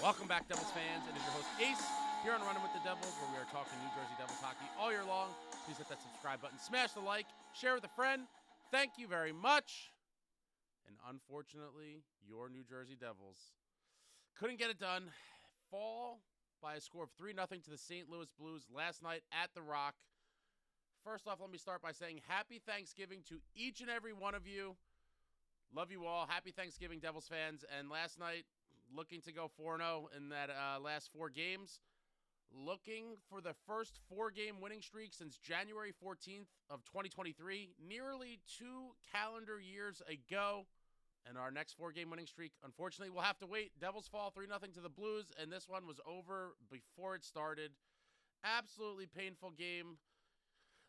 Welcome back, Devils fans. It is your host, Ace, here on Running with the Devils, where we are talking New Jersey Devils hockey all year long. Please hit that subscribe button, smash the like, share with a friend. Thank you very much. And unfortunately, your New Jersey Devils couldn't get it done. Fall by a score of 3-0 to the St. Louis Blues last night at the Rock. First off, let me start by saying happy Thanksgiving to each and every one of you. Love you all. Happy Thanksgiving, Devils fans. And last night, looking to go 4-0 in that last 4 games. Looking for the first 4-game winning streak since January 14th of 2023. Nearly 2 calendar years ago. And our next 4-game winning streak, unfortunately, we'll have to wait. Devils fall 3-0 to the Blues, and this one was over before it started. Absolutely painful game.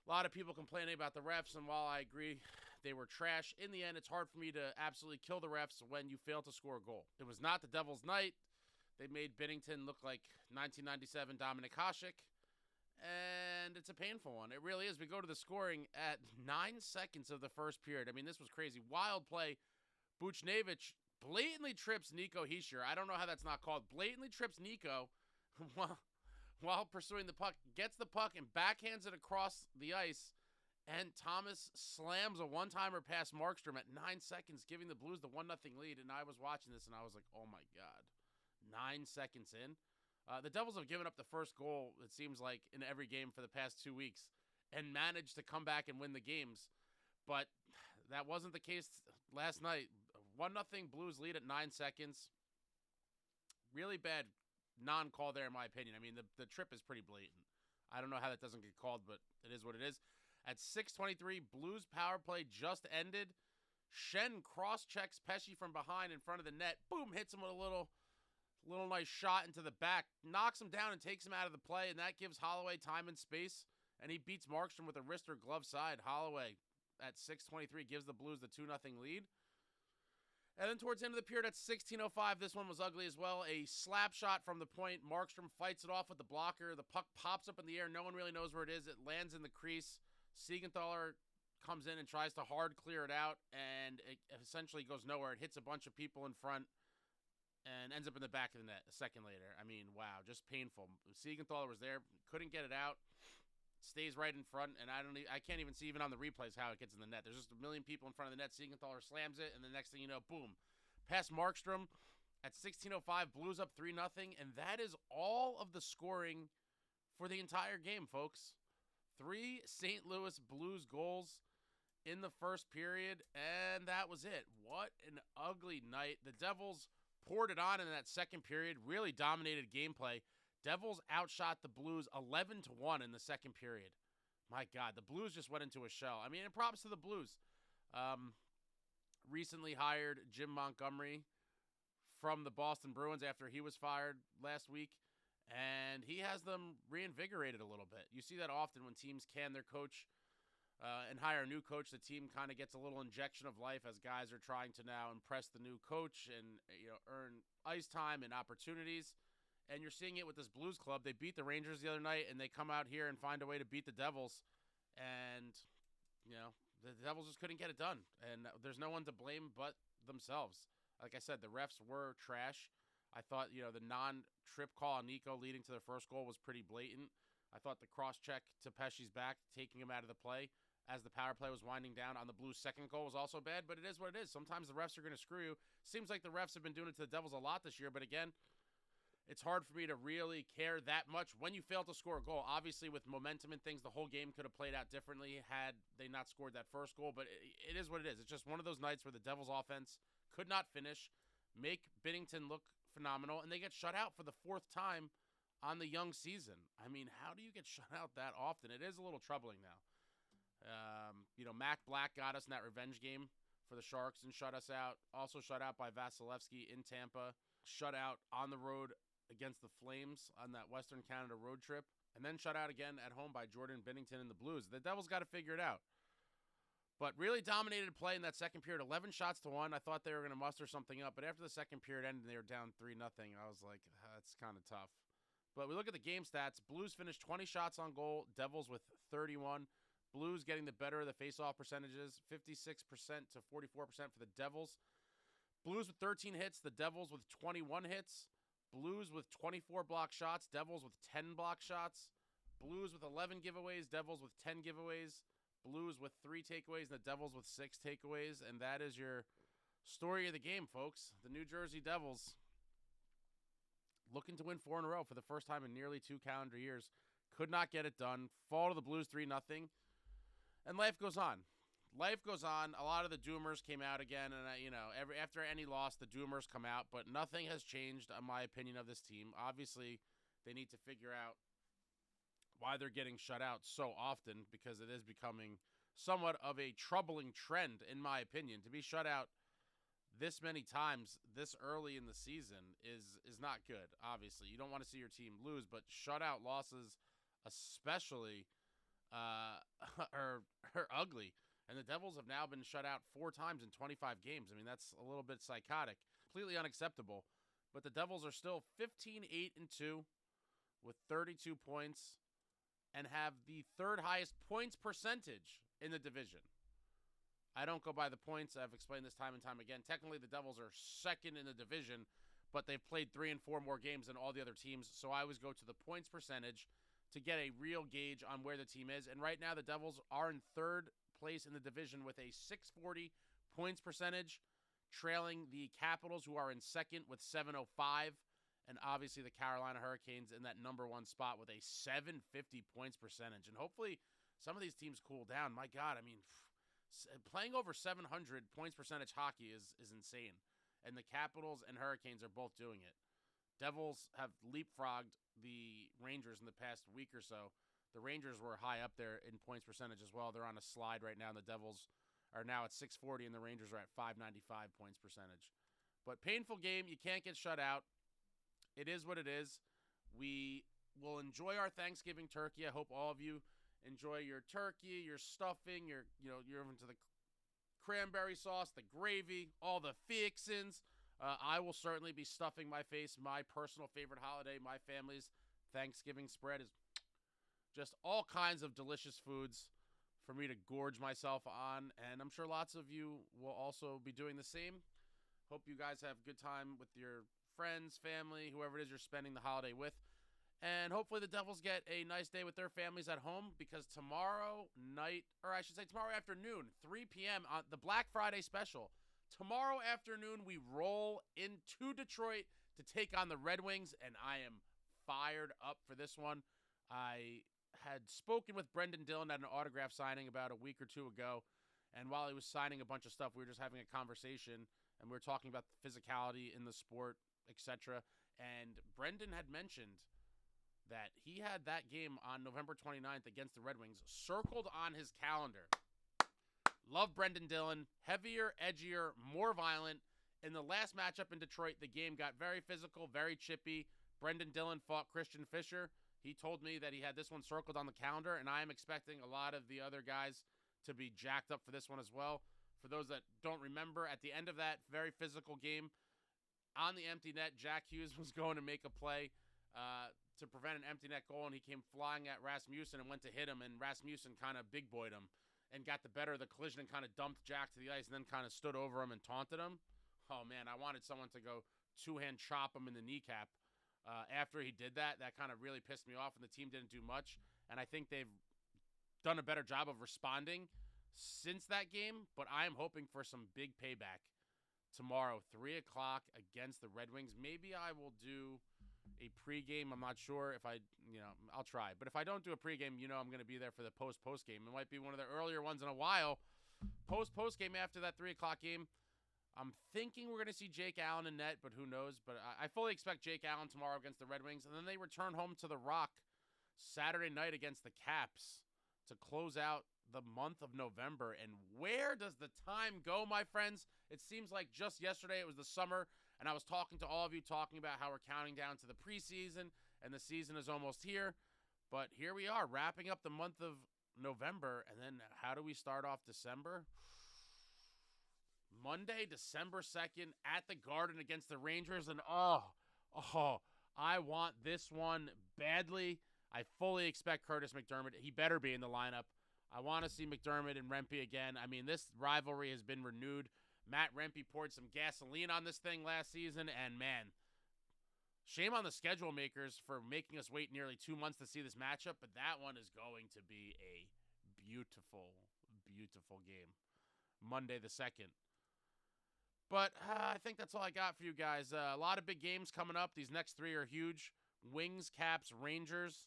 A lot of people complaining about the refs, and while I agree they were trash, in the end, it's hard for me to absolutely kill the refs when you fail to score a goal. It was not the Devils' night. They made Binnington look like 1997 Dominic Hasek, and it's a painful one. It really is. We go to the scoring at 9 seconds of the first period. I mean, this was crazy. Wild play. Buchnevich blatantly trips nicohischier. I don't know how that's not called. Blatantly trips Nico while pursuing the puck, gets the puck and backhands it across the ice, and Thomas slams a one-timer past Markstrom at 9 seconds, giving the Blues the 1-0 lead. And I was watching this, and I was like, oh, my God. 9 seconds in. The Devils have given up the first goal, it seems like, in every game for the past 2 weeks and managed to come back and win the games. But that wasn't the case last night. 1-0 Blues lead at 9 seconds. Really bad non-call there, in my opinion. I mean, the trip is pretty blatant. I don't know how that doesn't get called, but it is what it is. At 6:23, Blues power play just ended. Schenn cross-checks Pesce from behind in front of the net. Boom, hits him with a little nice shot into the back. Knocks him down and takes him out of the play, and that gives Holloway time and space. And he beats Markstrom with a wrist or glove side. Holloway, at 6:23, gives the Blues the 2-0 lead. And then towards the end of the period at 16:05, this one was ugly as well. A slap shot from the point. Markstrom fights it off with the blocker. The puck pops up in the air. No one really knows where it is. It lands in the crease. Siegenthaler comes in and tries to hard clear it out, and it essentially goes nowhere. It hits a bunch of people in front and ends up in the back of the net a second later. I mean, wow, just painful. Siegenthaler was there, couldn't get it out. Stays right in front, and I can't even see even on the replays how it gets in the net. There's just a million people in front of the net. Siegenthaler slams it, and the next thing you know, boom. Past Markstrom at 16:05, Blues up 3-0, and that is all of the scoring for the entire game, folks. 3 St. Louis Blues goals in the first period, and that was it. What an ugly night. The Devils poured it on in that second period, really dominated gameplay. Devils outshot the Blues 11-1 in the second period. My God, the Blues just went into a shell. I mean, and props to the Blues. Recently hired Jim Montgomery from the Boston Bruins after he was fired last week, and he has them reinvigorated a little bit. You see that often when teams can their coach and hire a new coach. The team kind of gets a little injection of life as guys are trying to now impress the new coach and earn ice time and opportunities. And you're seeing it with this Blues club. They beat the Rangers the other night, and they come out here and find a way to beat the Devils. And, the Devils just couldn't get it done. And there's no one to blame but themselves. Like I said, the refs were trash. I thought, the non-trip call on Nico leading to their first goal was pretty blatant. I thought the cross-check to Pesce's back, taking him out of the play as the power play was winding down on the Blues' second goal was also bad. But it is what it is. Sometimes the refs are going to screw you. Seems like the refs have been doing it to the Devils a lot this year. But again, it's hard for me to really care that much when you fail to score a goal. Obviously, with momentum and things, the whole game could have played out differently had they not scored that first goal. But it is what it is. It's just one of those nights where the Devils' offense could not finish, make Binnington look phenomenal, and they get shut out for the 4th time on the young season. I mean, how do you get shut out that often? It is a little troubling now. Mac Black got us in that revenge game for the Sharks and shut us out. Also shut out by Vasilevsky in Tampa. Shut out on the road against the Flames on that Western Canada road trip, and then shut out again at home by Jordan Binnington and the Blues. The Devils got to figure it out. But really dominated play in that second period, 11 shots to 1. I thought they were going to muster something up, but after the second period ended, they were down 3-0. I was like, that's kind of tough. But we look at the game stats. Blues finished 20 shots on goal, Devils with 31. Blues getting the better of the face-off percentages, 56% to 44% for the Devils. Blues with 13 hits, the Devils with 21 hits. Blues with 24 block shots, Devils with 10 block shots, Blues with 11 giveaways, Devils with 10 giveaways, Blues with 3 takeaways, and the Devils with 6 takeaways. And that is your story of the game, folks. The New Jersey Devils looking to win 4 in a row for the first time in nearly 2 calendar years. Could not get it done. Fall to the Blues 3-0. And life goes on. Life goes on. A lot of the doomers came out again, and after any loss, the doomers come out, but nothing has changed on my opinion of this team. Obviously, they need to figure out why they're getting shut out so often, because it is becoming somewhat of a troubling trend, in my opinion. To be shut out this many times this early in the season is not good. Obviously, you don't want to see your team lose, but shutout losses especially are ugly. And the Devils have now been shut out 4 times in 25 games. I mean, that's a little bit psychotic, completely unacceptable. But the Devils are still 15-8-2 with 32 points and have the 3rd highest points percentage in the division. I don't go by the points. I've explained this time and time again. Technically, the Devils are 2nd in the division, but they've played 3 and 4 more games than all the other teams. So I always go to the points percentage to get a real gauge on where the team is. And right now, the Devils are in 3rd place in the division with a 640 points percentage, trailing the Capitals, who are in 2nd with 705, and obviously the Carolina Hurricanes in that number 1 spot with a 750 points percentage. And hopefully some of these teams cool down. My God, I mean, playing over 700 points percentage hockey is insane. And the Capitals and Hurricanes are both doing it. Devils have leapfrogged the Rangers in the past week or so. The Rangers were high up there in points percentage as well. They're on a slide right now, and the Devils are now at 640, and the Rangers are at 595 points percentage. But painful game. You can't get shut out. It is what it is. We will enjoy our Thanksgiving turkey. I hope all of you enjoy your turkey, your stuffing, you're into the cranberry sauce, the gravy, all the fixins. I will certainly be stuffing my face. My personal favorite holiday, my family's Thanksgiving spread is just all kinds of delicious foods for me to gorge myself on, and I'm sure lots of you will also be doing the same. Hope you guys have a good time with your friends, family, whoever it is you're spending the holiday with. And hopefully the Devils get a nice day with their families at home, because tomorrow afternoon, 3 p.m. on the Black Friday special, tomorrow afternoon we roll into Detroit to take on the Red Wings, and I am fired up for this one. I had spoken with Brendan Dillon at an autograph signing about a week or 2 ago, and while he was signing a bunch of stuff, we were just having a conversation, and we were talking about the physicality in the sport, etc. And Brendan had mentioned that he had that game on November 29th against the Red Wings circled on his calendar. Love Brendan Dillon. Heavier, edgier, more violent. In the last matchup in Detroit, the game got very physical, very chippy. Brendan Dillon fought Christian Fischer. He told me that he had this one circled on the calendar, and I am expecting a lot of the other guys to be jacked up for this one as well. For those that don't remember, at the end of that very physical game, on the empty net, Jack Hughes was going to make a play to prevent an empty net goal, and he came flying at Rasmussen and went to hit him, and Rasmussen kind of big-boyed him and got the better of the collision and kind of dumped Jack to the ice and then kind of stood over him and taunted him. Oh, man, I wanted someone to go 2-hand chop him in the kneecap. After he did that kind of really pissed me off, and the team didn't do much. And I think they've done a better job of responding since that game, but I am hoping for some big payback tomorrow, 3 o'clock against the Red Wings. Maybe I will do a pregame. I'm not sure if I'll try. But if I don't do a pregame, I'm going to be there for the post-game. It might be one of the earlier ones in a while. Post-game after that 3 o'clock game. I'm thinking we're going to see Jake Allen in net, but who knows? But I fully expect Jake Allen tomorrow against the Red Wings. And then they return home to the Rock Saturday night against the Caps to close out the month of November. And where does the time go, my friends? It seems like just yesterday it was the summer, and I was talking to all of you, talking about how we're counting down to the preseason, and the season is almost here. But here we are, wrapping up the month of November, and then how do we start off December? Monday, December 2nd, at the Garden against the Rangers, and I want this one badly. I fully expect Curtis McDermott. He better be in the lineup. I want to see McDermott and Rempe again. I mean, this rivalry has been renewed. Matt Rempe poured some gasoline on this thing last season, and man, Shame on the schedule makers for making us wait nearly 2 months to see this matchup, but that one is going to be a beautiful, beautiful game. Monday the 2nd. But I think that's all I got for you guys. A lot of big games coming up. These next 3 are huge. Wings, Caps, Rangers.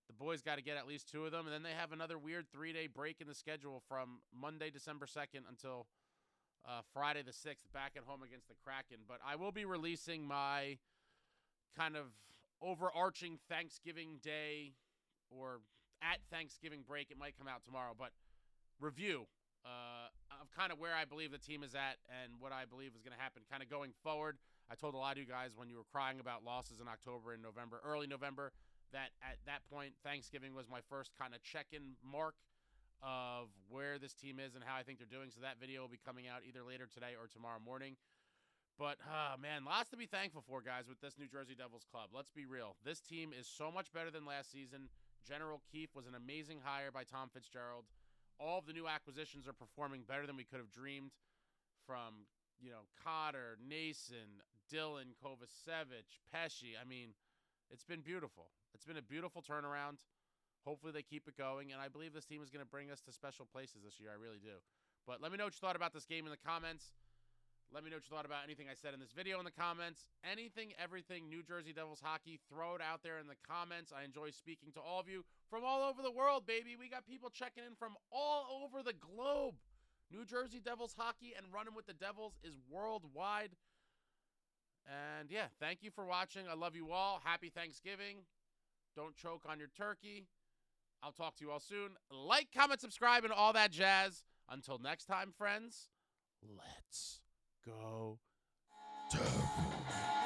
The boys got to get at least 2 of them. And then they have another weird 3-day break in the schedule from Monday, December 2nd until Friday the 6th, back at home against the Kraken. But I will be releasing my kind of overarching Thanksgiving Day or at Thanksgiving break. It might come out tomorrow, but review of kind of where I believe the team is at and what I believe is going to happen kind of going forward. I told a lot of you guys when you were crying about losses in October and November, early November, that at that point, Thanksgiving was my first kind of check-in mark of where this team is and how I think they're doing. So that video will be coming out either later today or tomorrow morning. But, man, lots to be thankful for, guys, with this New Jersey Devils club. Let's be real. This team is so much better than last season. General Keefe was an amazing hire by Tom Fitzgerald. All of the new acquisitions are performing better than we could have dreamed, from, Cotter, Nason, Dillon, Kovacevic, Pesci. I mean, it's been beautiful. It's been a beautiful turnaround. Hopefully they keep it going, and I believe this team is going to bring us to special places this year. I really do. But let me know what you thought about this game in the comments. Let me know what you thought about anything I said in this video in the comments. Anything, everything New Jersey Devils hockey, throw it out there in the comments. I enjoy speaking to all of you from all over the world, baby. We got people checking in from all over the globe. New Jersey Devils hockey and running with the Devils is worldwide. And, yeah, thank you for watching. I love you all. Happy Thanksgiving. Don't choke on your turkey. I'll talk to you all soon. Like, comment, subscribe, and all that jazz. Until next time, friends, let's go Devils.